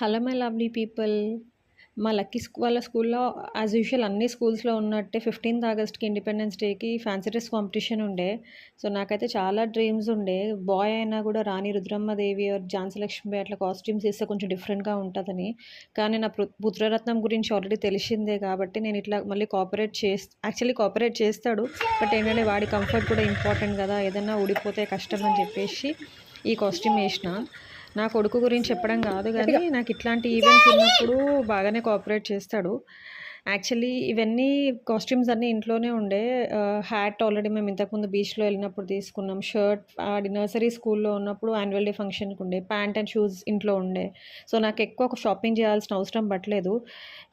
Hello my lovely people. మా lucky వాళ్ళ స్కూల్లో యాజ్ యూజువల్ అన్ని స్కూల్స్లో ఉన్నట్టే 15th ఆగస్ట్కి ఇండిపెండెన్స్ డేకి ఫ్యాన్సీ డ్రెస్ కాంపిటీషన్ ఉండే. సో నాకైతే చాలా డ్రీమ్స్ ఉండే, బాయ్ అయినా కూడా రాణి రుద్రమ్మదేవి ఆర్ ఝాన్సీ లక్ష్మీబాయి అట్లా కాస్ట్యూమ్స్ వేస్తే కొంచెం డిఫరెంట్గా ఉంటుందని. కానీ నా పుత్రరత్నం గురించి ఆల్రెడీ తెలిసిందే కాబట్టి నేను ఇట్లా మళ్ళీ కోఆపరేట్ చేస్తాడు. బట్ ఏంటంటే వాడి కంఫర్ట్ కూడా ఇంపార్టెంట్ కదా, ఏదైనా ఊడిపోతే కష్టం అని చెప్పేసి ఈ కాస్ట్యూమ్ వేసిన. నా కొడుకు గురించి చెప్పడం కాదు కానీ నాకు ఇట్లాంటి ఈవెంట్స్ ఉన్నప్పుడు బాగానే కోఆపరేట్ చేస్తాడు. యాక్చువల్లీ ఇవన్నీ కాస్ట్యూమ్స్ అన్నీ ఇంట్లోనే ఉండే. హ్యాట్ ఆల్రెడీ మేము ఇంతకుముందు బీచ్లో వెళ్ళినప్పుడు తీసుకున్నాం. షర్ట్ నర్సరీ స్కూల్లో ఉన్నప్పుడు యాన్యువల్ డే ఫంక్షన్కి ఉండే. ప్యాంట్ అండ్ షూస్ ఇంట్లో ఉండే. సో నాకు ఎక్కువ షాపింగ్ చేయాల్సిన అవసరం పట్టలేదు.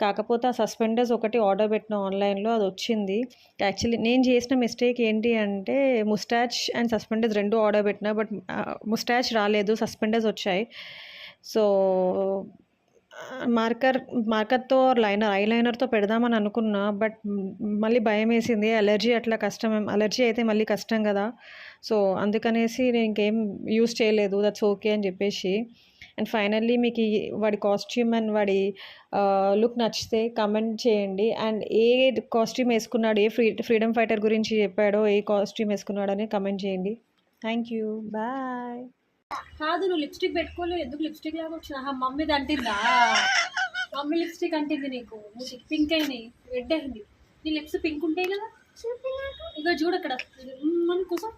కాకపోతే ఆ సస్పెండర్స్ ఒకటి ఆర్డర్ పెట్టిన ఆన్లైన్లో, అది వచ్చింది. యాక్చువల్లీ నేను చేసిన మిస్టేక్ ఏంటి అంటే ముస్టాచ్ అండ్ సస్పెండర్స్ రెండు ఆర్డర్ పెట్టిన, బట్ ముస్టాచ్ రాలేదు, సస్పెండర్స్ వచ్చాయి. సో మార్కర్తో ఐలైనర్తో పెడదామని అనుకున్నా, బట్ మళ్ళీ భయం వేసింది. అలర్జీ అట్లా కష్టం, అలర్జీ అయితే మళ్ళీ కష్టం కదా. సో అందుకనేసి నేను ఇంకేం యూస్ చేయలేదు, దట్స్ ఓకే అని చెప్పేసి. అండ్ ఫైనల్లీ మీకు వాడి కాస్ట్యూమ్ అండ్ వాడి లుక్ నచ్చితే కమెంట్ చేయండి. అండ్ ఏ కాస్ట్యూమ్ వేసుకున్నాడు, ఏ ఫ్రీడమ్ ఫైటర్ గురించి చెప్పాడో, ఏ కాస్ట్యూమ్ వేసుకున్నాడో అని కమెంట్ చేయండి. Thank you, bye. కాదు, నువ్వు లిప్స్టిక్ పెట్టుకోలేదు, ఎందుకు లిప్స్టిక్ లాగా వచ్చిన? మమ్మీది అంటిందా? మమ్మీ లిప్స్టిక్ అంటింది నీకు, పింక్ అయినాయి, రెడ్ అయింది. నీ లిప్స్ పింక్ ఉంటాయి కదా, ఇక చూడు అక్కడ మన కోసం.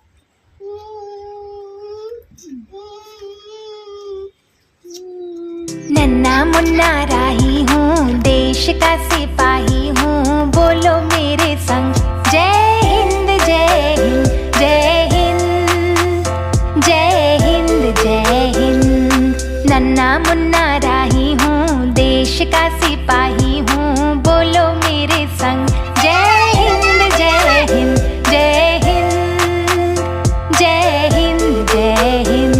नन्ना मुन्ना राही हूँ, देश का सिपाही हूँ, बोलो मेरे संग जय हिंद जय हिंद जय हिंद जय हिंद जय हिंद। नन्ना मुन्ना राही हूँ, देश का सिपाही हूँ, बोलो मेरे संग जय हिंद जय हिंद जय हिंद जय हिंद जय हिंद।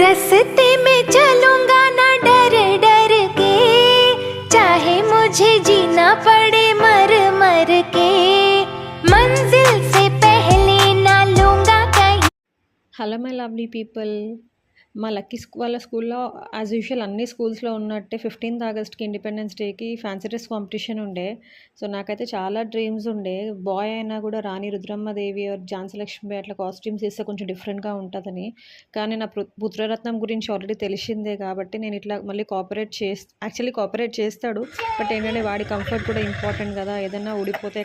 रस्ते में चलूंगा ना डर डर के, चाहे मुझे जीना पड़े मर मर के, मंजिल से पहले ना लूंगा कहीं। Hello my lovely people. మా లక్కీ వాళ్ళ స్కూల్లో యాజ్ యూజువల్ అన్ని స్కూల్స్లో ఉన్నట్టే 15th ఆగస్ట్కి ఇండిపెండెన్స్ డేకి ఫ్యాన్సీ డ్రెస్ కాంపిటీషన్ ఉండే. సో నాకైతే చాలా డ్రీమ్స్ ఉండే, బాయ్ అయినా కూడా రాణి రుద్రమ్మదేవి ఆర్ ఝాన్సీ లక్ష్మీబాయి అట్లా కాస్ట్యూమ్స్ వేస్తే కొంచెం డిఫరెంట్గా ఉంటుందని. కానీ నా పుత్రరత్నం గురించి ఆల్రెడీ తెలిసిందే కాబట్టి నేను ఇట్లా మళ్ళీ కోఆపరేట్ చేస్తాడు. బట్ ఏంటంటే వాడి కంఫర్ట్ కూడా ఇంపార్టెంట్ కదా, ఏదైనా ఊడిపోతే